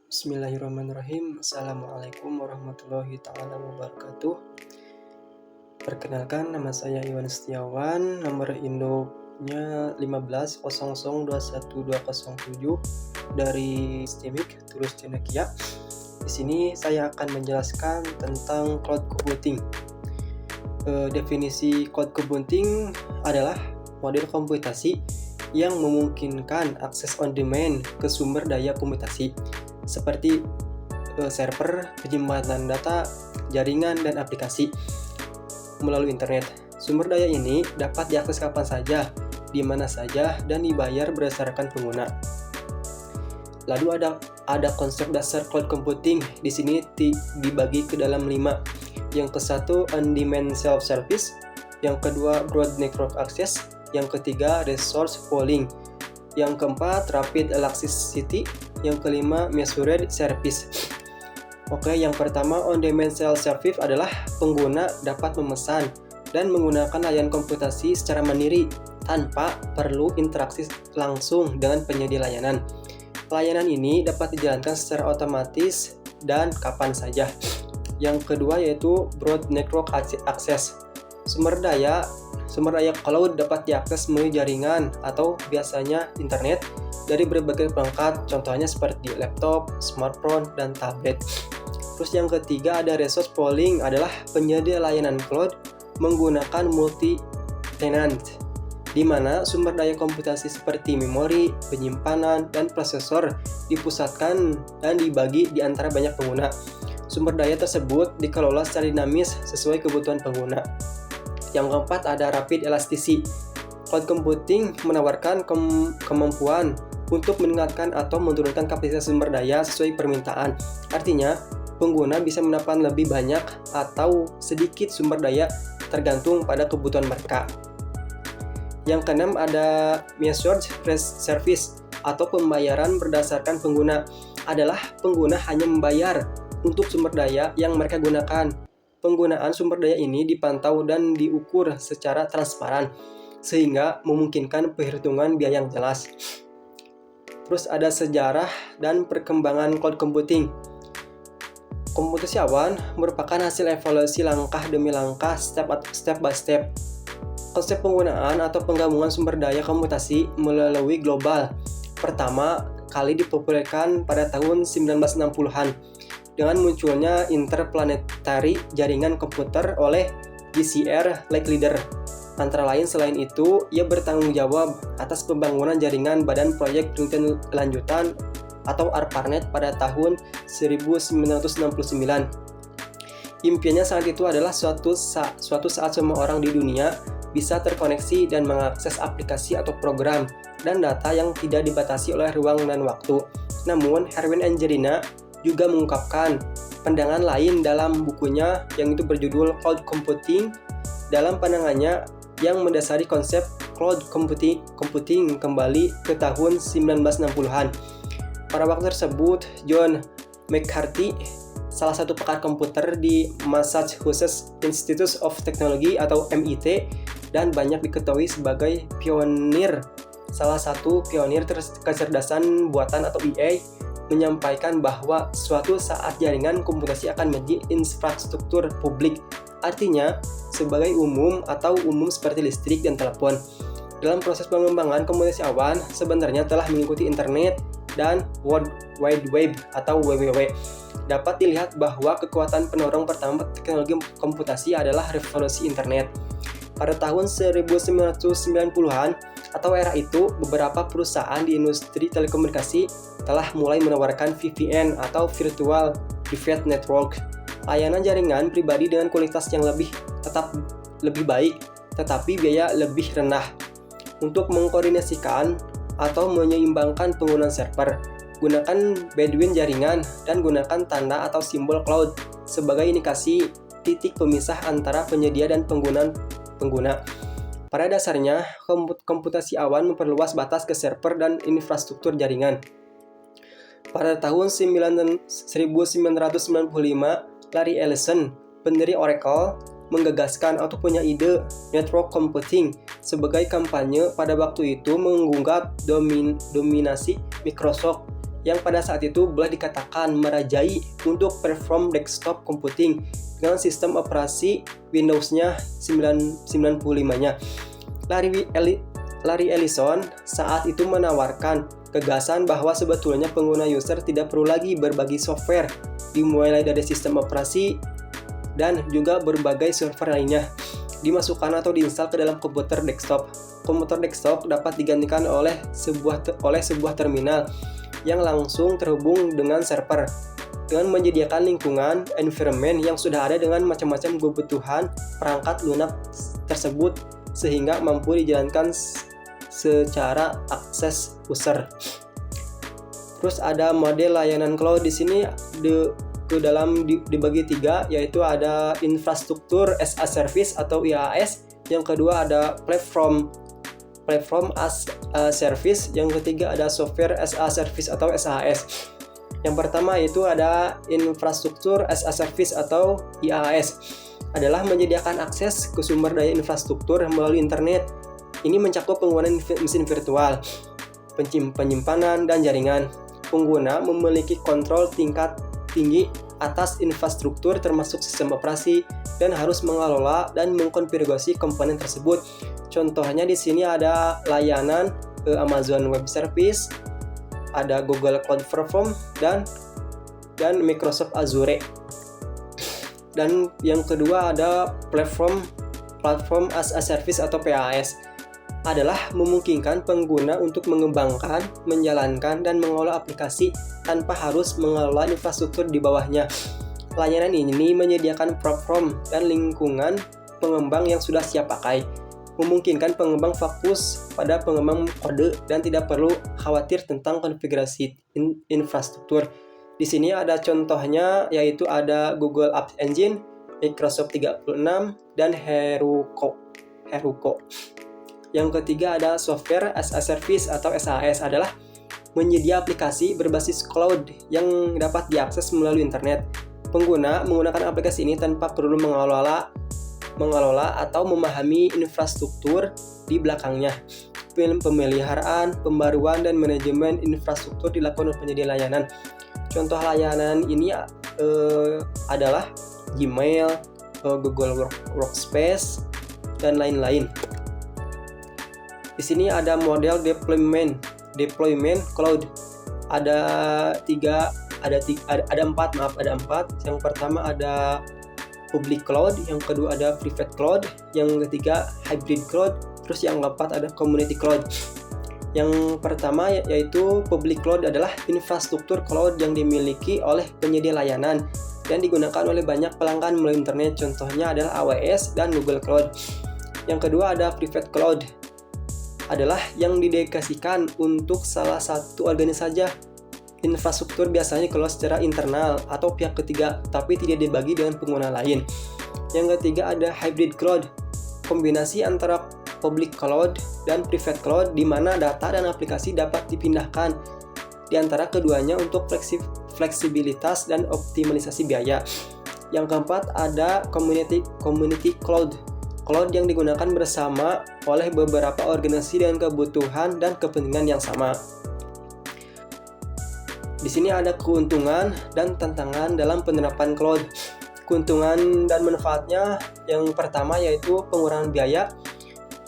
Bismillahirrahmanirrahim. Assalamualaikum warahmatullahi ta'ala wabarakatuh. Perkenalkan, nama saya Iwan Setiawan, nomor induknya 1500212207 dari STIMIK, Tulus Cendekia. Di sini saya akan menjelaskan tentang cloud computing. Definisi cloud computing adalah model komputasi yang memungkinkan akses on demand ke sumber daya komputasi seperti server, penyimpanan data, jaringan, dan aplikasi melalui internet. Sumber daya ini dapat diakses kapan saja, di mana saja, dan dibayar berdasarkan pengguna. Lalu ada konsep dasar cloud computing. Di sini dibagi ke dalam 5. Yang ke-1 on-demand self-service, yang kedua broad network access, yang ketiga resource pooling, yang keempat rapid elasticity, yang kelima measured service. Oke, yang pertama on-demand self-service adalah pengguna dapat memesan dan menggunakan layanan komputasi secara mandiri tanpa perlu interaksi langsung dengan penyedia layanan. Layanan ini dapat dijalankan secara otomatis dan kapan saja. Yang kedua yaitu broad network access. Sumber daya cloud dapat diakses melalui jaringan atau biasanya internet dari berbagai perangkat, contohnya seperti laptop, smartphone, dan tablet. Terus yang ketiga ada resource pooling, adalah penyedia layanan cloud menggunakan multi-tenant, di mana sumber daya komputasi seperti memori, penyimpanan, dan prosesor dipusatkan dan dibagi di antara banyak pengguna. Sumber daya tersebut dikelola secara dinamis sesuai kebutuhan pengguna. Yang keempat ada rapid elasticity. Cloud computing menawarkan kemampuan untuk meningkatkan atau menurunkan kapasitas sumber daya sesuai permintaan. Artinya, pengguna bisa mendapat lebih banyak atau sedikit sumber daya tergantung pada kebutuhan mereka. Yang keenam ada measured service atau pembayaran berdasarkan pengguna. Adalah pengguna hanya membayar untuk sumber daya yang mereka gunakan. Penggunaan sumber daya ini dipantau dan diukur secara transparan, sehingga memungkinkan perhitungan biaya yang jelas. Terus ada sejarah dan perkembangan cloud computing. Komputasi awan merupakan hasil evolusi langkah demi langkah, step by step. Konsep penggunaan atau penggabungan sumber daya komputasi melalui global pertama kali dipopulerkan pada tahun 1960-an dengan munculnya interplanetary jaringan komputer oleh JCR Lecklider. Antara lain selain itu, ia bertanggung jawab atas pembangunan jaringan Badan Proyek Penelitian Lanjutan atau ARPANET pada tahun 1969. Impiannya saat itu adalah suatu saat semua orang di dunia bisa terkoneksi dan mengakses aplikasi atau program dan data yang tidak dibatasi oleh ruang dan waktu. Namun, Herwin Angelina juga mengungkapkan pandangan lain dalam bukunya yang itu berjudul Cloud Computing. Dalam pandangannya yang mendasari konsep cloud computing kembali ke tahun 1960-an. Pada waktu tersebut, John McCarthy, salah satu pakar komputer di Massachusetts Institute of Technology atau MIT, dan banyak diketahui sebagai salah satu pionir kecerdasan buatan atau AI, menyampaikan bahwa suatu saat jaringan komputasi akan menjadi infrastruktur publik, artinya sebagai umum atau umum seperti listrik dan telepon. Dalam proses pengembangan komputasi awan sebenarnya telah mengikuti internet dan World Wide Web atau WWW. Dapat dilihat bahwa kekuatan pendorong pertama teknologi komputasi adalah revolusi internet. Pada tahun 1990-an atau era itu, beberapa perusahaan di industri telekomunikasi telah mulai menawarkan VPN atau Virtual Private Network, layanan jaringan pribadi dengan kualitas yang lebih baik, tetapi biaya lebih rendah. Untuk mengkoordinasikan atau menyeimbangkan penggunaan server, gunakan Bedouin jaringan dan gunakan tanda atau simbol cloud sebagai indikasi titik pemisah antara penyedia dan pengguna. Pada dasarnya, komputasi awan memperluas batas ke server dan infrastruktur jaringan. Pada tahun 1995, Larry Ellison, pendiri Oracle, menggagaskan atau punya ide network computing sebagai kampanye pada waktu itu menggugat dominasi Microsoft yang pada saat itu boleh dikatakan merajai untuk platform desktop computing dengan sistem operasi Windows-nya 95-nya. Larry Ellison saat itu menawarkan gagasan bahwa sebetulnya pengguna user tidak perlu lagi berbagi software, dimulai dari sistem operasi dan juga berbagai server lainnya dimasukkan atau diinstal ke dalam komputer desktop. Komputer desktop dapat digantikan oleh sebuah terminal yang langsung terhubung dengan server dengan menyediakan lingkungan environment yang sudah ada dengan macam-macam kebutuhan perangkat lunak tersebut sehingga mampu dijalankan secara akses user. Terus ada model layanan cloud di sini dibagi tiga, yaitu ada infrastruktur as a service atau IaaS, yang kedua ada platform as a service, yang ketiga ada software as a service atau SaaS. Yang pertama itu ada infrastruktur as a service atau IaaS, adalah menyediakan akses ke sumber daya infrastruktur melalui internet. Ini mencakup penggunaan mesin virtual, penyimpanan, dan jaringan. Pengguna memiliki kontrol tingkat tinggi atas infrastruktur termasuk sistem operasi dan harus mengelola dan mengkonfigurasi komponen tersebut. Contohnya di sini ada layanan Amazon Web Service, ada Google Cloud Platform dan Microsoft Azure. Dan yang kedua ada platform as a service atau PaaS, adalah memungkinkan pengguna untuk mengembangkan, menjalankan, dan mengelola aplikasi tanpa harus mengelola infrastruktur di bawahnya. Layanan ini menyediakan platform dan lingkungan pengembang yang sudah siap pakai, memungkinkan pengembang fokus pada pengembang kode dan tidak perlu khawatir tentang konfigurasi infrastruktur. Di sini ada contohnya, yaitu ada Google Apps Engine, Microsoft 366, dan Heroku. Yang ketiga ada software as a service atau SaaS, adalah menyedia aplikasi berbasis cloud yang dapat diakses melalui internet. Pengguna menggunakan aplikasi ini tanpa perlu mengelola atau memahami infrastruktur di belakangnya. Pemeliharaan, pembaruan, dan manajemen infrastruktur dilakukan oleh penyedia layanan. Contoh layanan ini adalah Gmail, Google Workspace, dan lain-lain. Di sini ada model deployment cloud. Ada empat. Yang pertama ada public cloud, yang kedua ada private cloud, yang ketiga hybrid cloud, terus yang keempat ada community cloud. Yang pertama yaitu public cloud adalah infrastruktur cloud yang dimiliki oleh penyedia layanan dan digunakan oleh banyak pelanggan melalui internet. Contohnya adalah AWS dan Google Cloud. Yang kedua ada private cloud, adalah yang didedikasikan untuk salah satu organisasi saja. Infrastruktur biasanya dikelola secara internal atau pihak ketiga, tapi tidak dibagi dengan pengguna lain. Yang ketiga ada hybrid cloud, kombinasi antara public cloud dan private cloud, di mana data dan aplikasi dapat dipindahkan di antara keduanya untuk fleksibilitas dan optimalisasi biaya. Yang keempat ada community cloud yang digunakan bersama oleh beberapa organisasi dengan kebutuhan dan kepentingan yang sama. Di sini ada keuntungan dan tantangan dalam penerapan cloud. Keuntungan dan manfaatnya, yang pertama yaitu pengurangan biaya.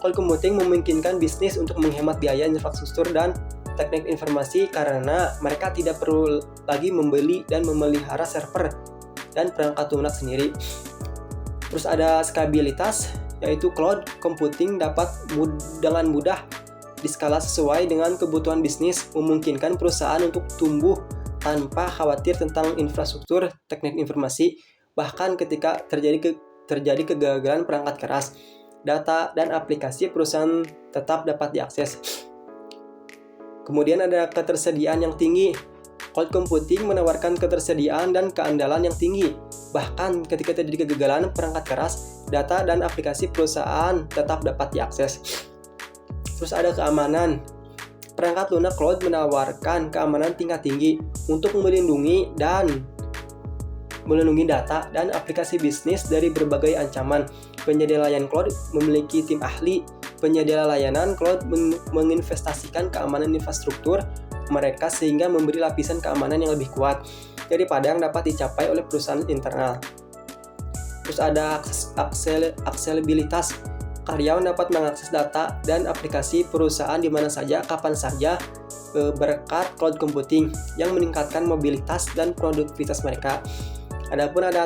Cloud computing memungkinkan bisnis untuk menghemat biaya infrastruktur dan teknik informasi karena mereka tidak perlu lagi membeli dan memelihara server dan perangkat lunak sendiri. Terus ada skalabilitas, yaitu cloud computing dapat dengan mudah diskala sesuai dengan kebutuhan bisnis, memungkinkan perusahaan untuk tumbuh tanpa khawatir tentang infrastruktur teknik informasi, bahkan ketika terjadi kegagalan perangkat keras, data dan aplikasi perusahaan tetap dapat diakses. Kemudian ada ketersediaan yang tinggi. Cloud computing menawarkan ketersediaan dan keandalan yang tinggi. Bahkan ketika terjadi kegagalan perangkat keras, data dan aplikasi perusahaan tetap dapat diakses. Terus ada keamanan. Perangkat lunak cloud menawarkan keamanan tingkat tinggi untuk melindungi data dan aplikasi bisnis dari berbagai ancaman. Penyedia layanan cloud memiliki tim ahli. Penyedia layanan cloud menginvestasikan keamanan infrastruktur mereka sehingga memberi lapisan keamanan yang lebih kuat daripada yang dapat dicapai oleh perusahaan internal. Terus ada aksesibilitas. Karyawan dapat mengakses data dan aplikasi perusahaan di mana saja, kapan saja, berkat cloud computing yang meningkatkan mobilitas dan produktivitas mereka. Adapun ada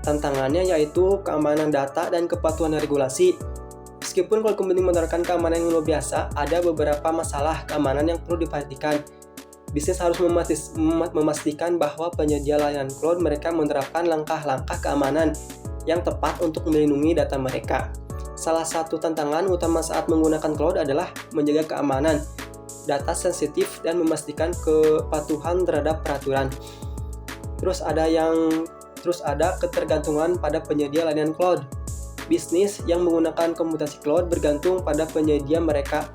tantangannya, yaitu keamanan data dan kepatuhan regulasi. Meskipun cloud computing menawarkan keamanan yang luar biasa, ada beberapa masalah keamanan yang perlu diperhatikan. Bisnis harus memastikan bahwa penyedia layanan cloud mereka menerapkan langkah-langkah keamanan yang tepat untuk melindungi data mereka. Salah satu tantangan utama saat menggunakan cloud adalah menjaga keamanan data sensitif dan memastikan kepatuhan terhadap peraturan. Terus ada ketergantungan pada penyedia layanan cloud. Bisnis yang menggunakan komputasi cloud bergantung pada penyedia mereka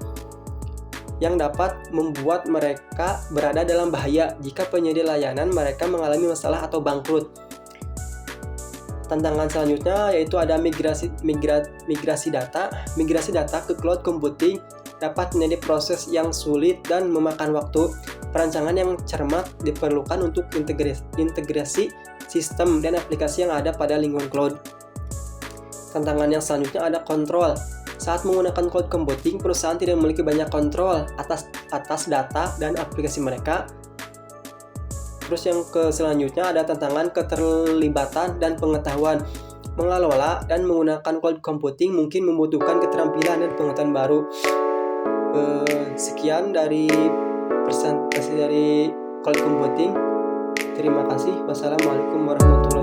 yang dapat membuat mereka berada dalam bahaya jika penyedia layanan mereka mengalami masalah atau bangkrut. Tantangan selanjutnya yaitu ada migrasi data. Migrasi data ke cloud computing dapat menjadi proses yang sulit dan memakan waktu. Perancangan yang cermat diperlukan untuk integrasi sistem dan aplikasi yang ada pada lingkungan cloud. Tantangan yang selanjutnya ada kontrol. Saat menggunakan cloud computing, perusahaan tidak memiliki banyak kontrol atas data dan aplikasi mereka. Terus yang selanjutnya ada tantangan keterlibatan dan pengetahuan. Mengelola dan menggunakan cloud computing mungkin membutuhkan keterampilan dan pengetahuan baru. Sekian dari presentasi dari cloud computing. Terima kasih. Wassalamualaikum warahmatullahi wabarakatuh.